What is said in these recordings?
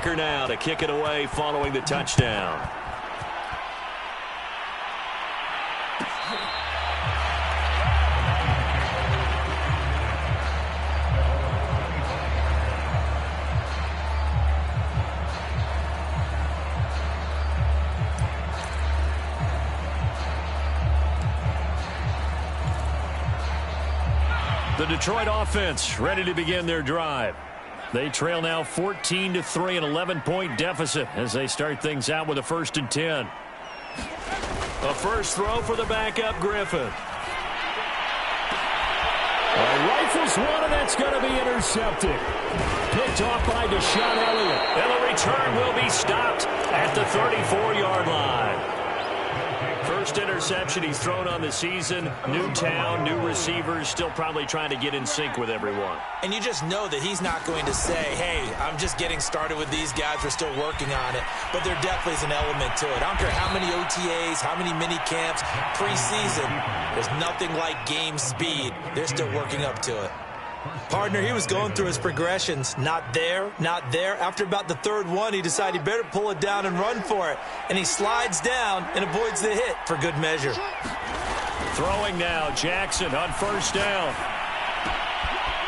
Tucker now to kick it away following the touchdown. The Detroit offense ready to begin their drive. They trail now 14-3, an 11-point deficit as they start things out with a 1st and 10. A first throw for the backup Griffin. Rifles one, and that's going to be intercepted. Picked off by Deshaun Elliott. And the return will be stopped at the 34-yard line. First interception he's thrown on the season. New town, new receivers, still probably trying to get in sync with everyone. And you just know that he's not going to say, hey, I'm just getting started with these guys. We're still working on it. But there definitely is an element to it. I don't care how many OTAs, how many mini camps, preseason. There's nothing like game speed. They're still working up to it. Partner, he was going through his progressions. Not there, not there. After about the 3rd one, he decided he better pull it down and run for it. And he slides down and avoids the hit for good measure. Throwing now, Jackson on 1st down.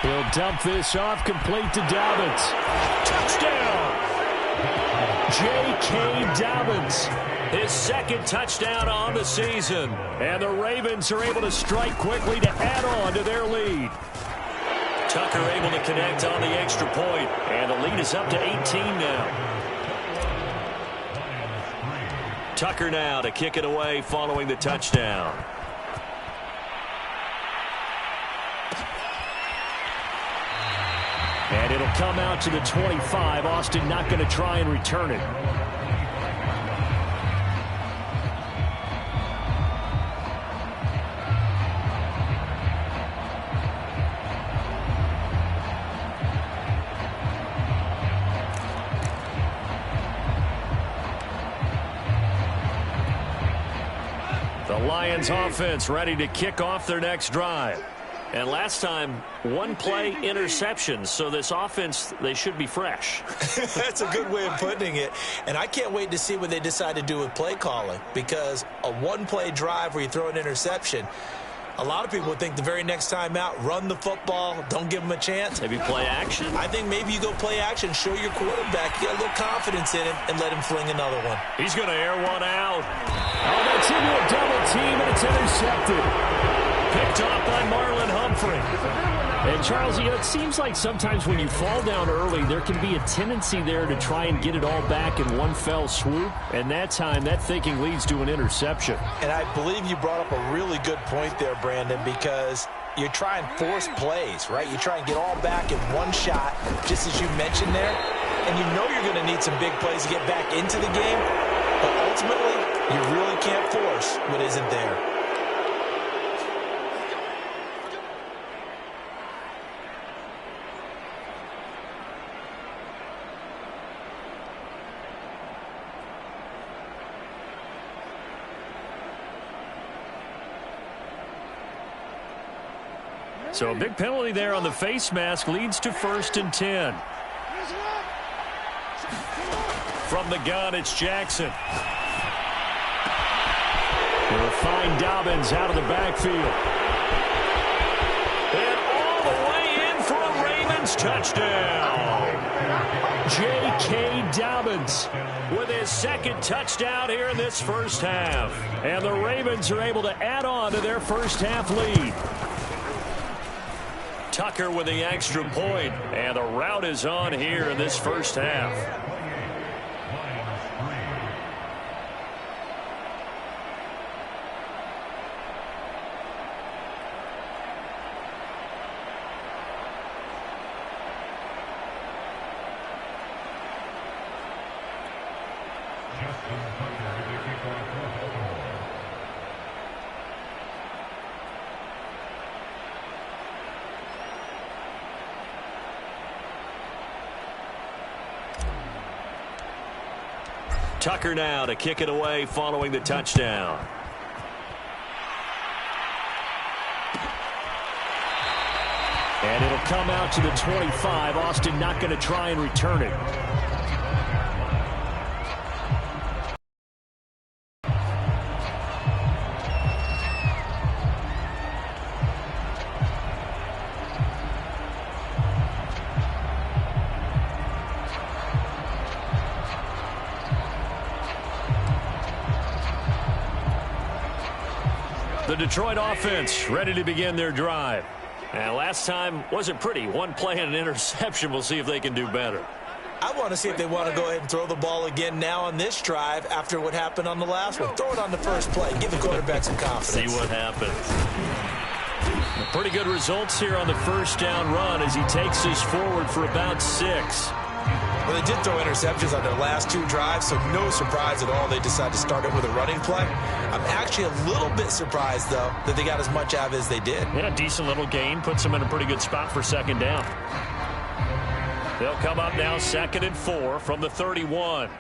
He'll dump this off, complete to Dobbins. Touchdown! J.K. Dobbins. His 2nd touchdown on the season. And the Ravens are able to strike quickly to add on to their lead. Tucker able to connect on the extra point, and the lead is up to 18 now. Tucker now to kick it away following the touchdown. And it'll come out to the 25. Austin not going to try and return it. Lions offense ready to kick off their next drive. And last time, 1 play interceptions. So this offense, they should be fresh. That's a good way of putting it. And I can't wait to see what they decide to do with play calling. Because a 1-play drive where you throw an interception, a lot of people would think the very next time out, run the football, don't give them a chance. Maybe play action? I think maybe you go play action, show your quarterback, get a little confidence in him, and let him fling another one. He's going to air one out. Oh, that's into a double team, and it's intercepted. Picked off by Marlon Humphrey. And, Charles, you know, it seems like sometimes when you fall down early, there can be a tendency there to try and get it all back in one fell swoop. And that time, that thinking leads to an interception. And I believe you brought up a really good point there, Brandon, because you try and force plays, right? You try and get all back in one shot, just as you mentioned there. And you know you're going to need some big plays to get back into the game. But ultimately, you really can't force what isn't there. So a big penalty there on the face mask leads to 1st and 10. From the gun, it's Jackson. They'll find Dobbins out of the backfield. And all the way in for a Ravens touchdown. J.K. Dobbins with his 2nd touchdown here in this first half. And the Ravens are able to add on to their first half lead. Tucker with the extra point, and the route is on here in this first half. Tucker now to kick it away following the touchdown. And it'll come out to the 25. Austin not going to try and return it. The Detroit offense ready to begin their drive. And last time wasn't pretty. One play and an interception. We'll see if they can do better. I want to see if they want to go ahead and throw the ball again now on this drive after what happened on the last one. Throw it on the first play. Give the quarterback some confidence. See what happens. Pretty good results here on the first down run as he takes us forward for about 6. Well, they did throw interceptions on their last 2 drives, so no surprise at all they decided to start it with a running play. I'm actually a little bit surprised, though, that they got as much out of it as they did. Yeah, decent little gain. Puts them in a pretty good spot for second down. They'll come up now 2nd and 4 from the 31.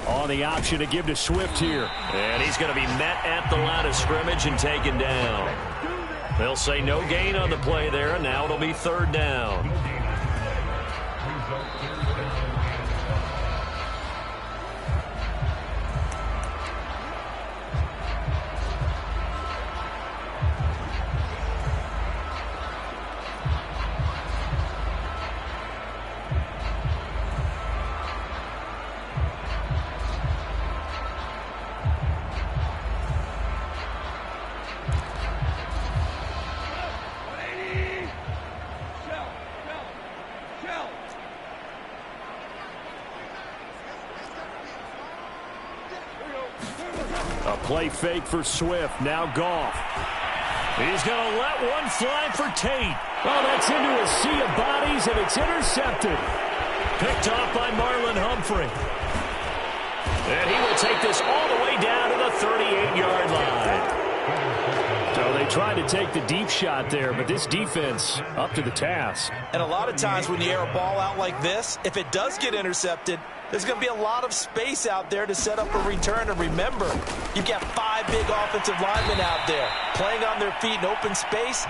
On the option to give to Swift here. And he's going to be met at the line of scrimmage and taken down. They'll say no gain on the play there, and now it'll be 3rd down. A play fake for Swift. Now Goff. He's going to let one fly for Tate. Oh, that's into a sea of bodies, and it's intercepted. Picked off by Marlon Humphrey. And he will take this all the way down to the 38-yard line. So they tried to take the deep shot there, but this defense up to the task. And a lot of times when you air a ball out like this, if it does get intercepted, there's going to be a lot of space out there to set up a return. And remember, you've got 5 big offensive linemen out there playing on their feet in open space.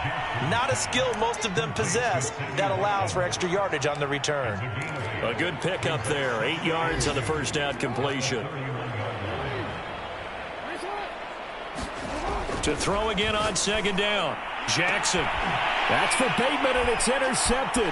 Not a skill most of them possess that allows for extra yardage on the return. A good pickup there. 8 yards on the first down completion. To throw again on 2nd down. Jackson. That's for Bateman, and it's intercepted.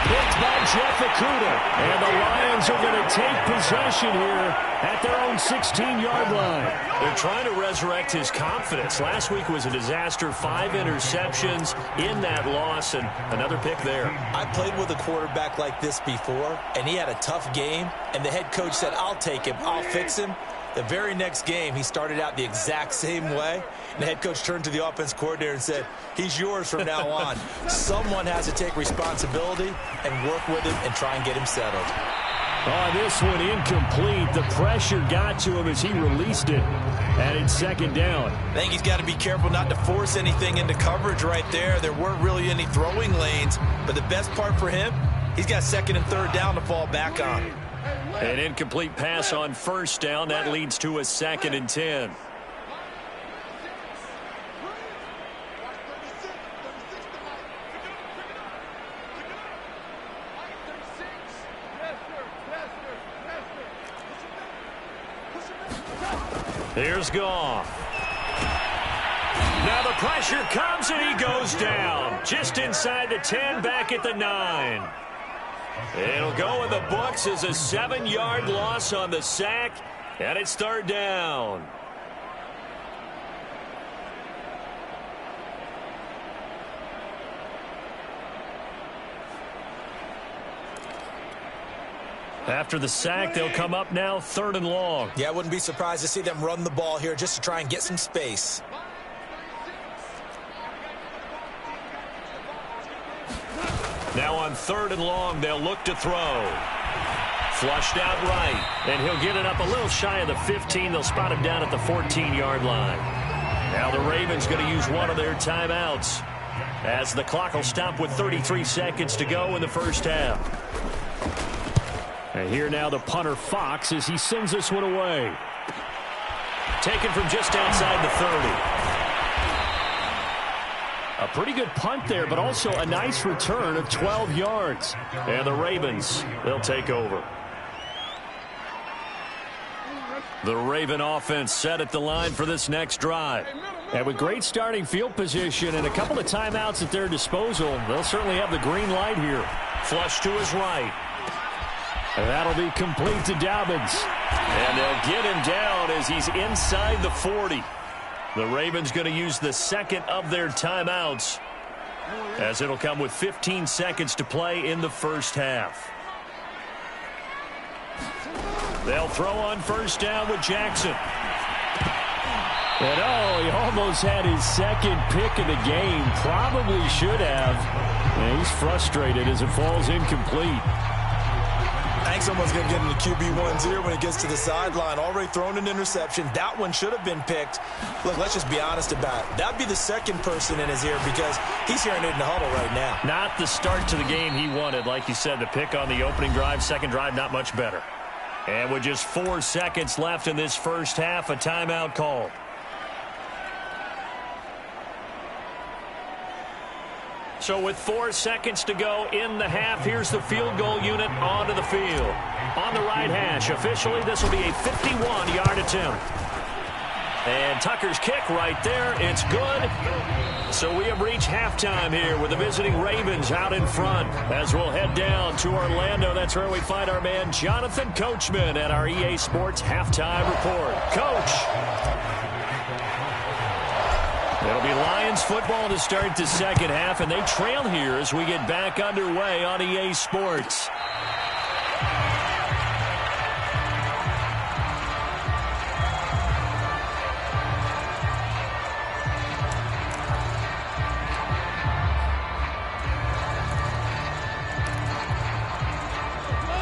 Picked by Jeff Okudah. And the Lions are going to take possession here at their own 16-yard line. They're trying to resurrect his confidence. Last week was a disaster. 5 interceptions in that loss, and another pick there. I played with a quarterback like this before, and he had a tough game, and the head coach said, I'll take him, I'll fix him. The very next game, he started out the exact same way. And the head coach turned to the offense coordinator and said, he's yours from now on. Someone has to take responsibility and work with him and try and get him settled. On this one, incomplete. The pressure got to him as he released it. And it's 2nd down. I think he's got to be careful not to force anything into coverage right there. There weren't really any throwing lanes. But the best part for him, he's got 2nd and 3rd down to fall back on. An incomplete pass on 1st down. That leads to a 2nd and 10. Here's Goff. Now the pressure comes and he goes down. Just inside the 10, back at the 9. It'll go in the books as a 7-yard loss on the sack, and it's 3rd down. After the sack, they'll come up now 3rd and long. Yeah, I wouldn't be surprised to see them run the ball here just to try and get some space. Now on 3rd and long, they'll look to throw. Flushed out right, and he'll get it up a little shy of the 15. They'll spot him down at the 14-yard line. Now the Ravens going to use one of their timeouts as the clock will stop with 33 seconds to go in the first half. And here now the punter Fox as he sends this one away. Taken from just outside the 30. A pretty good punt there, but also a nice return of 12 yards. And the Ravens, they'll take over. The Raven offense set at the line for this next drive. And with great starting field position and a couple of timeouts at their disposal, they'll certainly have the green light here. Flush to his right. And that'll be complete to Dobbins. And they'll get him down as he's inside the 40. The Ravens going to use the second of their timeouts, as it'll come with 15 seconds to play in the first half. They'll throw on first down with Jackson. And he almost had his second pick of the game. Probably should have. And he's frustrated as it falls incomplete. I think someone's going to get in the QB1's ear when it gets to the sideline. Already thrown an interception. That one should have been picked. Look, let's just be honest about it. That'd be the second person in his ear because he's hearing it in the huddle right now. Not the start to the game he wanted. Like you said, the pick on the opening drive, second drive, not much better. And with just 4 seconds left in this first half, a timeout called. So with 4 seconds to go in the half, here's the field goal unit onto the field. On the right hash, officially, this will be a 51-yard attempt. And Tucker's kick right there. It's good. So we have reached halftime here with the visiting Ravens out in front. As we'll head down to Orlando, that's where we find our man Jonathan Coachman at our EA Sports Halftime Report. Coach. It'll be Lions football to start the second half, and they trail here as we get back underway on EA Sports.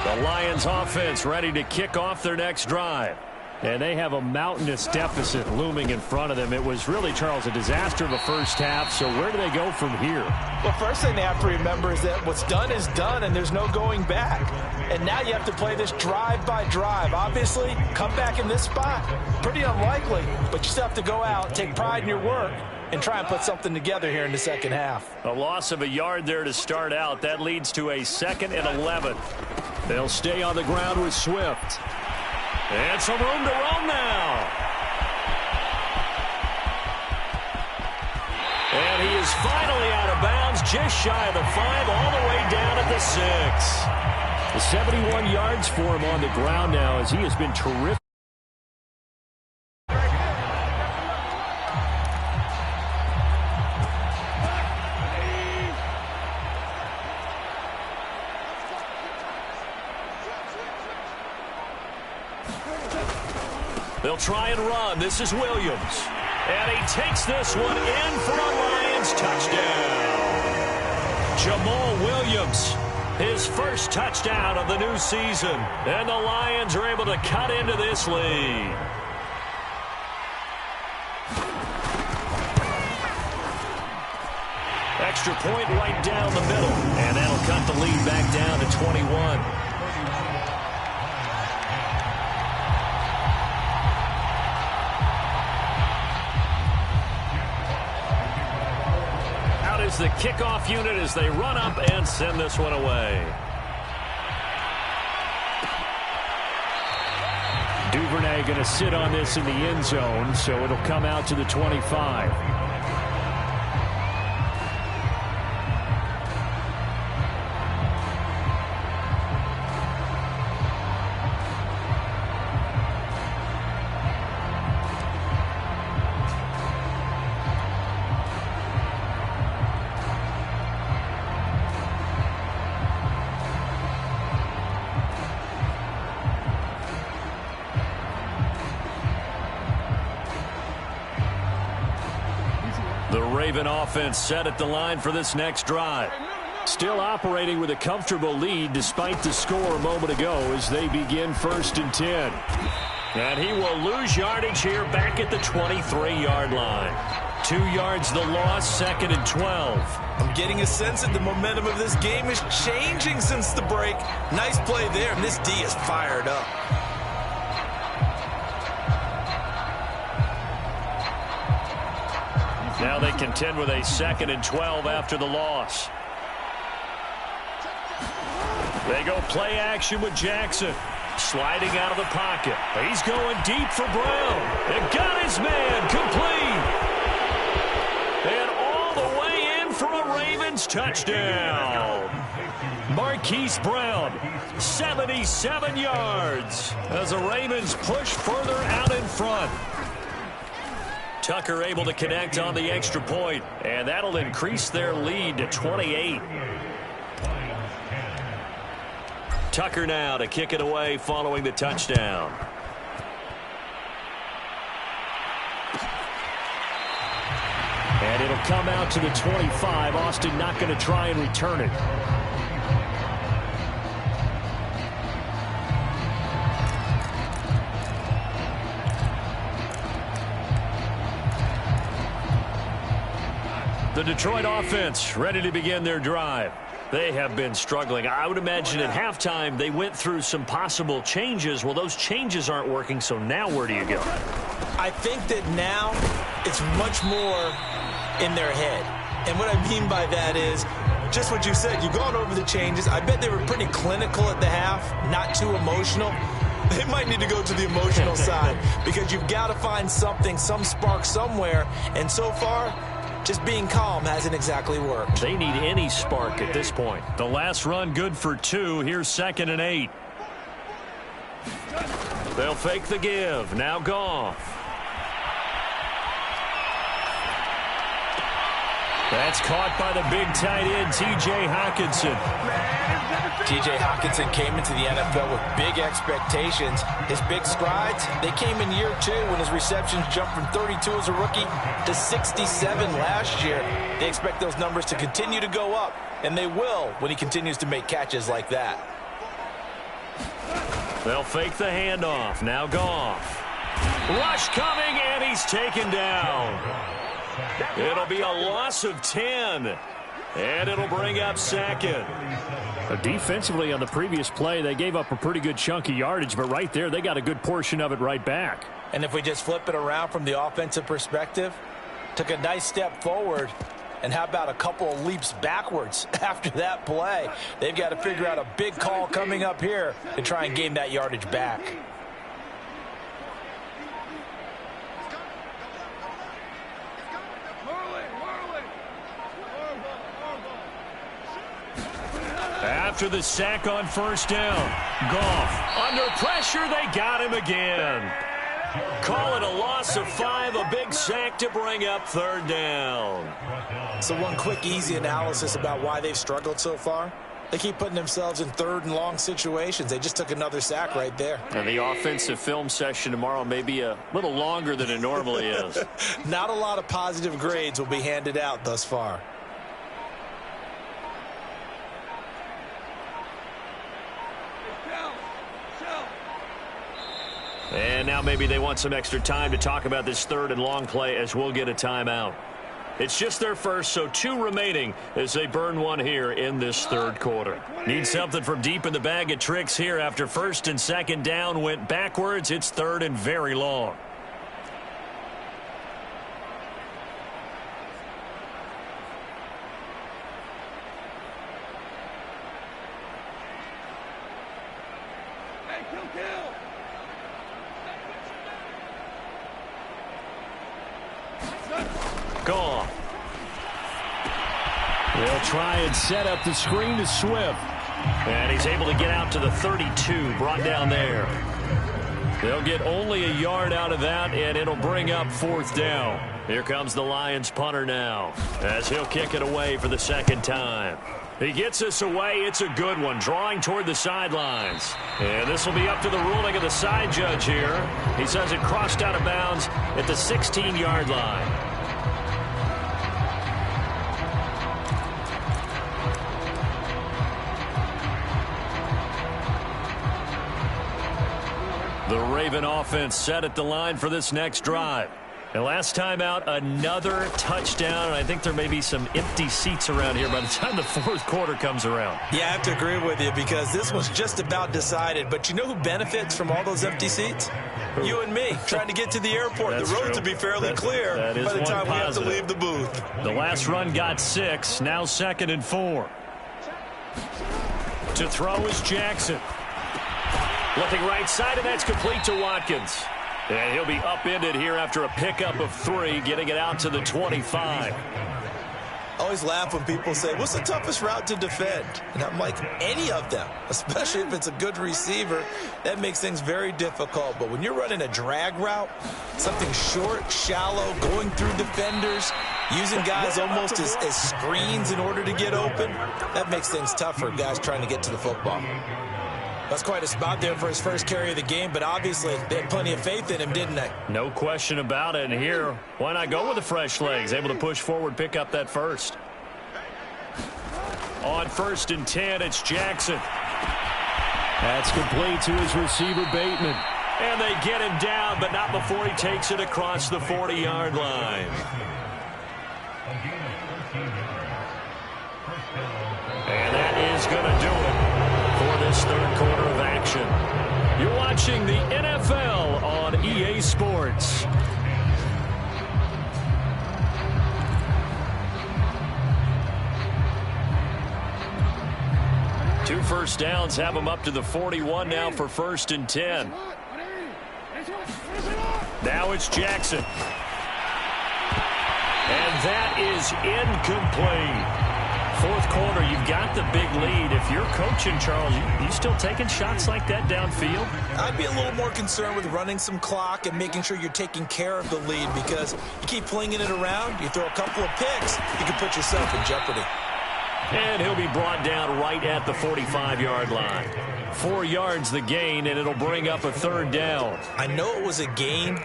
The Lions offense ready to kick off their next drive. And they have a mountainous deficit looming in front of them. It was really, Charles, a disaster of a first half. So where do they go from here? Well, first thing they have to remember is that what's done is done, and there's no going back. And now you have to play this drive by drive. Obviously, come back in this spot, pretty unlikely. But you still have to go out, take pride in your work, and try and put something together here in the second half. A loss of a yard there to start out. That leads to a 2nd and 11. They'll stay on the ground with Swift. And some room to roam now. And he is finally out of bounds, just shy of the 5, all the way down at the 6. The 71 yards for him on the ground now as he has been terrific. They'll try and run. This is Williams. And he takes this one in for a Lions touchdown. Jamal Williams, his first touchdown of the new season. And the Lions are able to cut into this lead. Extra point right down the middle. And that'll cut the lead back down to 21. The kickoff unit as they run up and send this one away. Duvernay going to sit on this in the end zone, so it'll come out to the 25. Raven offense set at the line for this next drive. Still operating with a comfortable lead despite the score a moment ago as they begin 1st and 10. And he will lose yardage here back at the 23-yard line. 2 yards the loss, 2nd and 12. I'm getting a sense that the momentum of this game is changing since the break. Nice play there, and this D is fired up. Now they contend with a 2nd and 12 after the loss. They go play action with Jackson. Sliding out of the pocket. He's going deep for Brown. And got his man complete. And all the way in for a Ravens touchdown. Marquise Brown, 77 yards as the Ravens push further out in front. Tucker able to connect on the extra point, and that'll increase their lead to 28. Tucker now to kick it away following the touchdown. And it'll come out to the 25. Austin not going to try and return it. The Detroit offense ready to begin their drive. They have been struggling. I would imagine at halftime they went through some possible changes. Well, those changes aren't working, so now where do you go? I think that now it's much more in their head. And what I mean by that is just what you said. You've gone over the changes. I bet they were pretty clinical at the half, not too emotional. They might need to go to the emotional side because you've got to find something, some spark somewhere. And so far, just being calm hasn't exactly worked. They need any spark at this point. The last run good for 2. Here's 2nd and 8. They'll fake the give. Now Goff. That's caught by the big tight end, T.J. Hockenson. T.J. Hockenson came into the NFL with big expectations. His big strides, they came in year 2 when his receptions jumped from 32 as a rookie to 67 last year. They expect those numbers to continue to go up, and they will when he continues to make catches like that. They'll fake the handoff. Now Goff. Rush coming, and he's taken down. It'll be a loss of 10, and it'll bring up 2nd. Defensively on the previous play, they gave up a pretty good chunk of yardage, but right there, they got a good portion of it right back. And if we just flip it around from the offensive perspective, took a nice step forward, and how about a couple of leaps backwards after that play? They've got to figure out a big call coming up here to try and gain that yardage back. After the sack on 1st down, Goff under pressure. They got him again. Call it a loss of 5, a big sack to bring up 3rd down. So one quick, easy analysis about why they've struggled so far. They keep putting themselves in 3rd and long situations. They just took another sack right there. And the offensive film session tomorrow may be a little longer than it normally is. Not a lot of positive grades will be handed out thus far. And now maybe they want some extra time to talk about this 3rd and long play as we'll get a timeout. It's just their first, so 2 remaining as they burn one here in this 3rd quarter. Need something from deep in the bag of tricks here after 1st and 2nd down went backwards. It's 3rd and very long. Goff. They'll try and set up the screen to Swift. And he's able to get out to the 32, brought down there. They'll get only a yard out of that, and it'll bring up 4th down. Here comes the Lions punter now, as he'll kick it away for the 2nd time. He gets us away. It's a good one, drawing toward the sidelines. And this will be up to the ruling of the side judge here. He says it crossed out of bounds at the 16-yard line. The Raven offense set at the line for this next drive. And last time out, another touchdown. And I think there may be some empty seats around here by the time the 4th quarter comes around. Yeah, I have to agree with you because this was just about decided. But you know who benefits from all those empty seats? Who? You and me, trying to get to the airport. The roads will be fairly clear by the time we have to leave the booth. The last run got 6, now 2nd and 4. To throw is Jackson. Looking right side, and that's complete to Watkins. And he'll be upended here after a pickup of 3, getting it out to the 25. I always laugh when people say, what's the toughest route to defend? And I'm like, any of them, especially if it's a good receiver. That makes things very difficult. But when you're running a drag route, something short, shallow, going through defenders, using guys almost as screens in order to get open, that makes things tough for guys trying to get to the football. That's quite a spot there for his first carry of the game, but obviously they had plenty of faith in him, didn't they? No question about it. And here, why not go with the fresh legs? Able to push forward, pick up that first. On 1st and 10, it's Jackson. That's complete to his receiver, Bateman. And they get him down, but not before he takes it across the 40-yard line. And that is going to do it for this third quarter of action. You're watching the NFL on EA Sports. Two first downs have them up to the 41 now for 1st and 10. Now it's Jackson. And that is incomplete. Fourth quarter, you've got the big lead. If you're coaching, Charles, you still taking shots like that downfield? I'd be a little more concerned with running some clock and making sure you're taking care of the lead, because you keep flinging it around, you throw a couple of picks, you can put yourself in jeopardy. And he'll be brought down right at the 45-yard line. 4 yards the gain, and it'll bring up a 3rd down. I know it was a gain,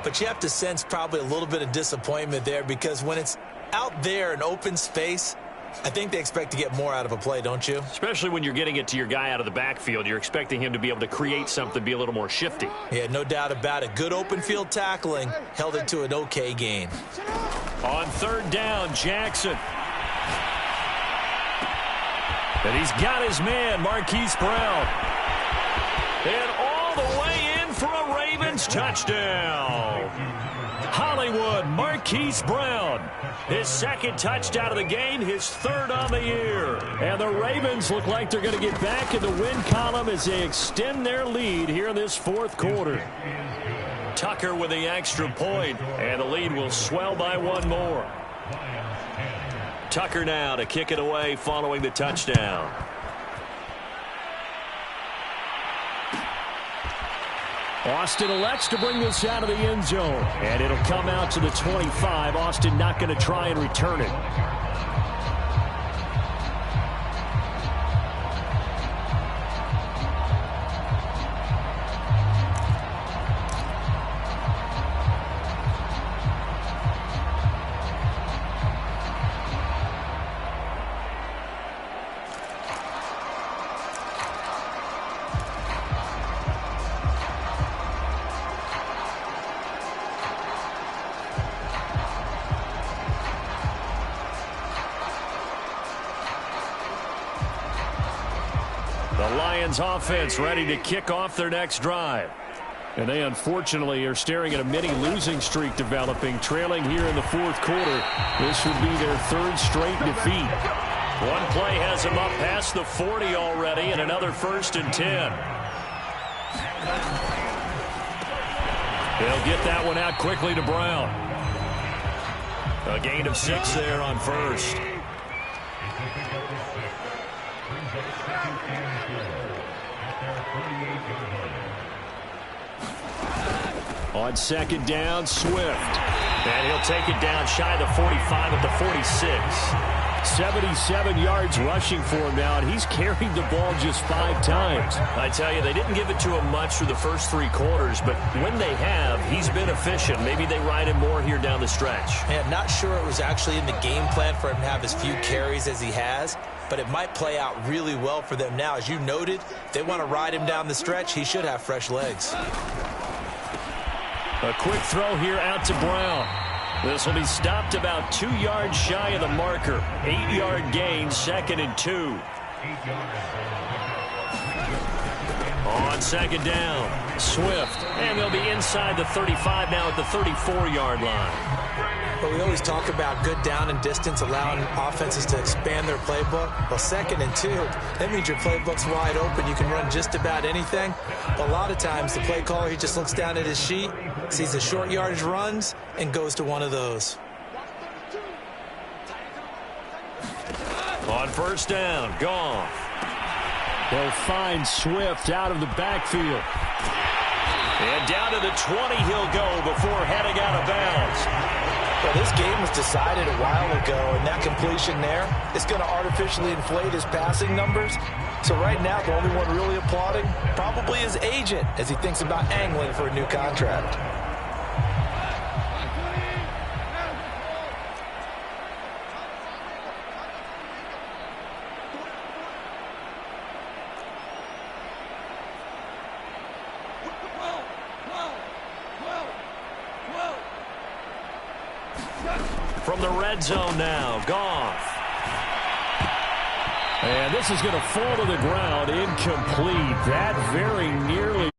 but you have to sense probably a little bit of disappointment there, because when it's out there in open space, I think they expect to get more out of a play, don't you? Especially when you're getting it to your guy out of the backfield. You're expecting him to be able to create something, be a little more shifty. Yeah, no doubt about it. Good open field tackling held it to an okay gain. On 3rd down, Jackson. And he's got his man, Marquise Brown. And all the way in for a Ravens touchdown. Hollywood, Marquise Brown. His 2nd touchdown of the game, his 3rd on the year. And the Ravens look like they're going to get back in the win column as they extend their lead here in this 4th quarter. Tucker with the extra point, and the lead will swell by 1 more. Tucker now to kick it away following the touchdown. Austin elects to bring this out of the end zone. And it'll come out to the 25. Austin not going to try and return it. Offense ready to kick off their next drive. And they unfortunately are staring at a mini losing streak developing, trailing here in the 4th quarter. This would be their 3rd straight defeat. One play has them up past the 40 already, and another 1st and 10. They'll get that one out quickly to Brown. A gain of 6 there on 1st. On 2nd down, Swift. And he'll take it down shy of the 45 at the 46. 77 yards rushing for him now, and he's carried the ball just 5 times. I tell you, they didn't give it to him much through the first 3 quarters, but when they have, he's been efficient. Maybe they ride him more here down the stretch. Man, not sure it was actually in the game plan for him to have as few carries as he has, but it might play out really well for them now. As you noted, if they want to ride him down the stretch, he should have fresh legs. A quick throw here out to Brown. This will be stopped about 2 yards shy of the marker. 8-yard gain, 2nd and 2. On 2nd down, Swift. And they'll be inside the 35 now at the 34-yard line. But we always talk about good down and distance, allowing offenses to expand their playbook. Well, 2nd and 2, that means your playbook's wide open. You can run just about anything. But a lot of times, the play caller, he just looks down at his sheet, sees the short yardage runs, and goes to one of those. On 1st down, Goff. They'll find Swift out of the backfield. And down to the 20 he'll go before heading out of bounds. Well, this game was decided a while ago, and that completion there is going to artificially inflate his passing numbers. So right now, the only one really applauding probably his agent as he thinks about angling for a new contract. From the red zone now, Goff. And this is going to fall to the ground, incomplete. That very nearly.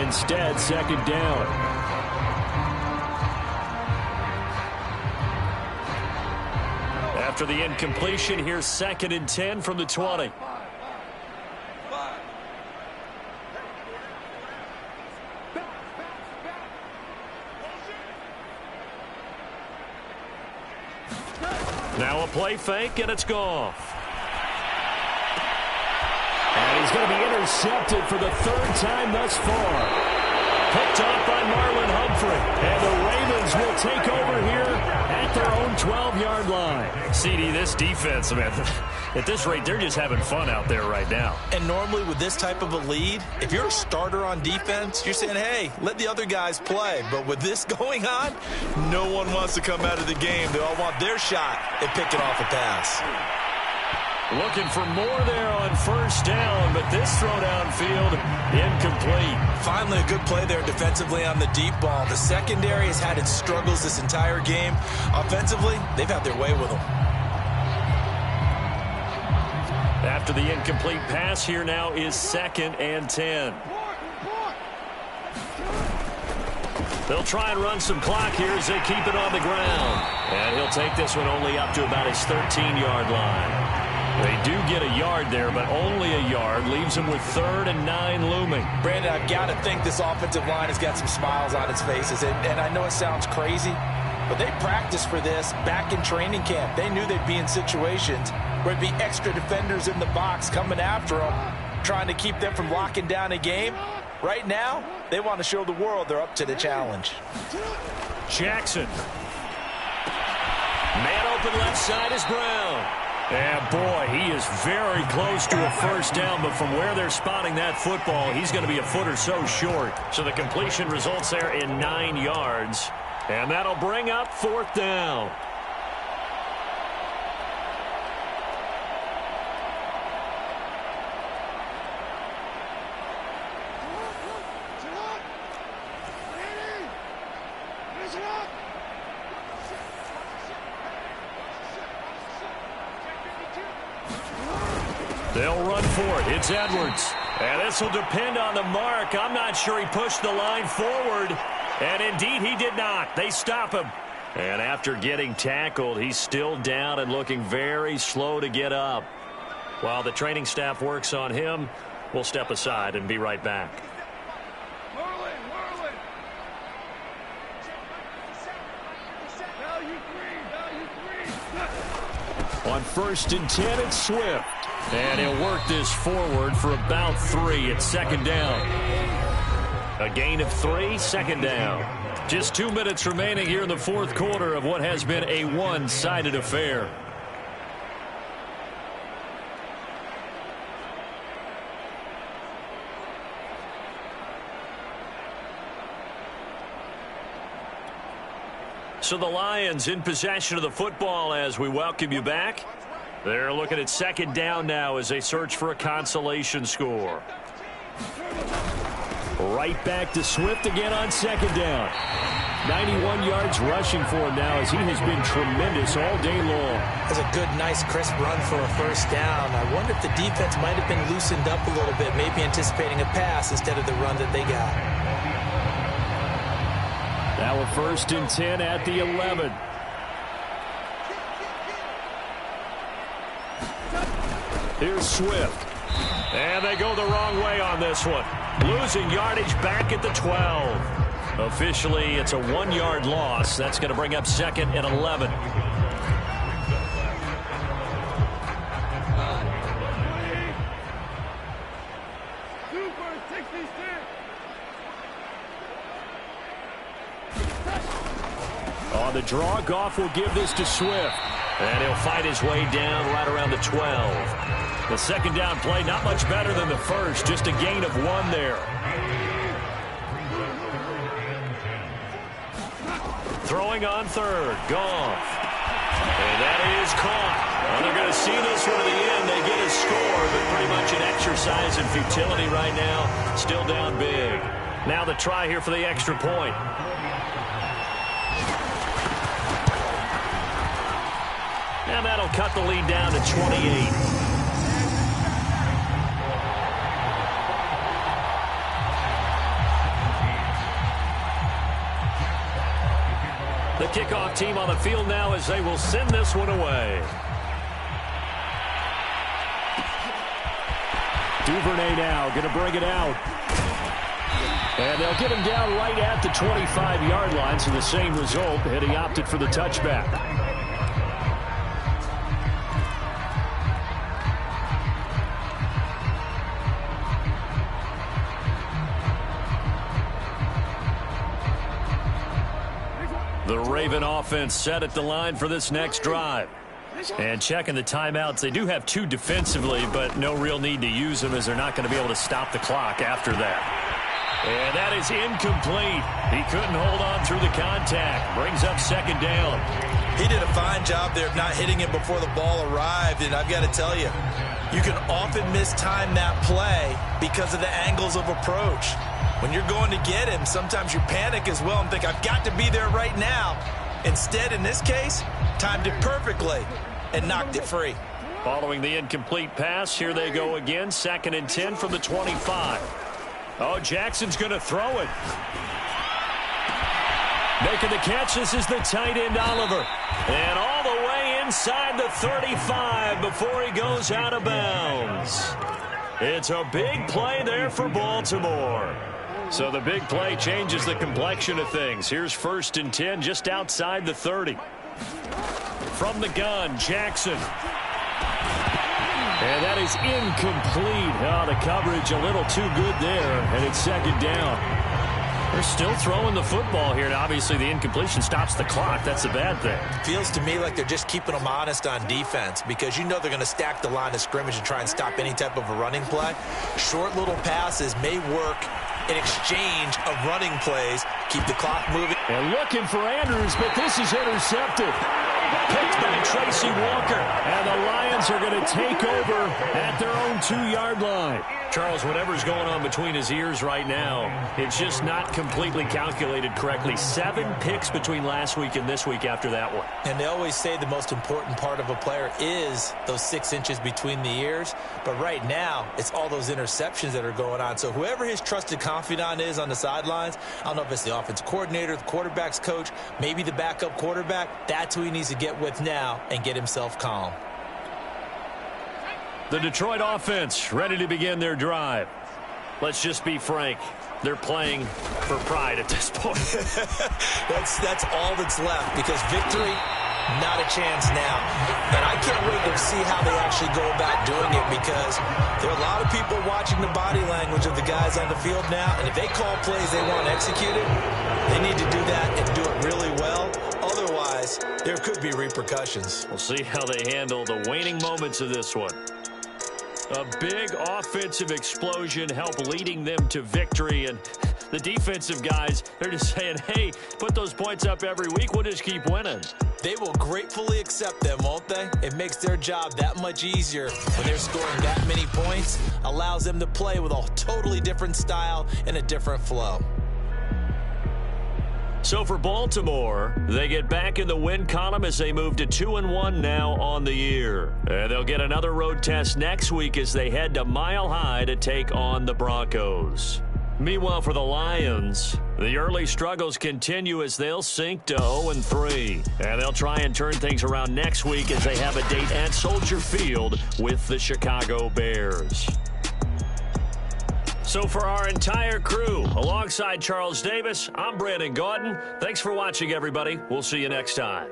Instead, 2nd down. After the incompletion, here's 2nd and 10 from the 20. Now a play fake, and it's Goff. And he's going to be intercepted for the 3rd time thus far. Picked off by Marlon Humphrey. And the Ravens will take over here at their own 12-yard line. CD, this defense, man, at this rate, they're just having fun out there right now. And normally with this type of a lead, if you're a starter on defense, you're saying, hey, let the other guys play. But with this going on, no one wants to come out of the game. They all want their shot at picking off a pass. Looking for more there on 1st down, but this throw downfield incomplete. Finally, a good play there defensively on the deep ball. The secondary has had its struggles this entire game. Offensively, they've had their way with them. After the incomplete pass, here now is 2nd and 10. They'll try and run some clock here as they keep it on the ground. And he'll take this one only up to about his 13-yard line. They do get a yard there, but only a yard. Leaves them with 3rd and 9 looming. Brandon, I've got to think this offensive line has got some smiles on its faces. And I know it sounds crazy, but they practiced for this back in training camp. They knew they'd be in situations where it'd be extra defenders in the box coming after them, trying to keep them from locking down a game. Right now, they want to show the world they're up to the challenge. Jackson. Man open left side is Brown. And boy, he is very close to a 1st down, but from where they're spotting that football, he's going to be a foot or so short. So the completion results there in 9 yards. And that'll bring up 4th down. They'll run for it. It's Edwards. And this will depend on the mark. I'm not sure he pushed the line forward. And indeed, he did not. They stop him. And after getting tackled, he's still down and looking very slow to get up. While the training staff works on him, we'll step aside and be right back. On 1st and 10, it's Swift. And he'll work this forward for about 3. It's 2nd down. A gain of 3, 2nd down. Just 2 minutes remaining here in the 4th quarter of what has been a one-sided affair. So the Lions in possession of the football as we welcome you back. They're looking at 2nd down now as they search for a consolation score. Right back to Swift again on 2nd down. 91 yards rushing for him now as he has been tremendous all day long. That's a good, nice, crisp run for a 1st down. I wonder if the defense might have been loosened up a little bit, maybe anticipating a pass instead of the run that they got. Now a 1st and 10 at the 11. Here's Swift. And they go the wrong way on this one. Losing yardage back at the 12. Officially, it's a 1-yard loss. That's going to bring up 2nd and 11. On the draw, Goff will give this to Swift. And he'll fight his way down right around the 12. The 2nd down play, not much better than the first. Just a gain of 1 there. Throwing on 3rd. Goff. And that is caught. Well, they're going to see this one to the end. They get a score, but pretty much an exercise in futility right now. Still down big. Now the try here for the extra point. And that'll cut the lead down to 28. The kickoff team on the field now as they will send this one away. Duvernay now going to bring it out. And they'll get him down right at the 25-yard line, so the same result, and he opted for the touchback. The Raven offense set at the line for this next drive. And checking the timeouts, they do have 2 defensively, but no real need to use them as they're not going to be able to stop the clock after that. And that is incomplete. He couldn't hold on through the contact. Brings up 2nd down. He did a fine job there of not hitting him before the ball arrived, and I've got to tell you, you can often mistime that play because of the angles of approach. When you're going to get him, sometimes you panic as well and think, I've got to be there right now. Instead, in this case, timed it perfectly and knocked it free. Following the incomplete pass, here they go again. 2nd and 10 from the 25. Oh, Jackson's going to throw it. Making the catch, this is the tight end, Oliver. And all the way inside the 35 before he goes out of bounds. It's a big play there for Baltimore. So the big play changes the complexion of things. Here's 1st and 10 just outside the 30. From the gun, Jackson. And that is incomplete. Oh, the coverage a little too good there, and it's 2nd down. They're still throwing the football here, and obviously the incompletion stops the clock. That's the bad thing. Feels to me like they're just keeping them honest on defense because you know they're going to stack the line of scrimmage and try and stop any type of a running play. Short little passes may work in exchange of running plays. Keep the clock moving. And looking for Andrews, but this is intercepted. Picked by Tracy Walker. And the Lions are going to take over at their own 2-yard line. Charles, whatever's going on between his ears right now, it's just not completely calculated correctly. 7 picks between last week and this week after that one. And they always say the most important part of a player is those 6 inches between the ears. But right now, it's all those interceptions that are going on. So whoever his trusted confidant is on the sidelines, I don't know if it's the offensive coordinator, the quarterback's coach, maybe the backup quarterback, that's who he needs to get with now and get himself calm. The Detroit offense ready to begin their drive. Let's just be frank. They're playing for pride at this point. that's all that's left because victory, not a chance now. And I can't wait to see how they actually go about doing it because there are a lot of people watching the body language of the guys on the field now. And if they call plays they want executed, they need to do that and do it really well. Otherwise, there could be repercussions. We'll see how they handle the waning moments of this one. A big offensive explosion help leading them to victory. And the defensive guys, they're just saying, hey, put those points up every week. We'll just keep winning. They will gratefully accept them, won't they? It makes their job that much easier when they're scoring that many points. Allows them to play with a totally different style and a different flow. So for Baltimore, they get back in the win column as they move to 2-1 now on the year. And they'll get another road test next week as they head to Mile High to take on the Broncos. Meanwhile, for the Lions, The early struggles continue as they'll sink to 0-3. And they'll try and turn things around next week as they have a date at Soldier Field with the Chicago Bears. So for our entire crew, alongside Charles Davis, I'm Brandon Gaudin. Thanks for watching, everybody. We'll see you next time.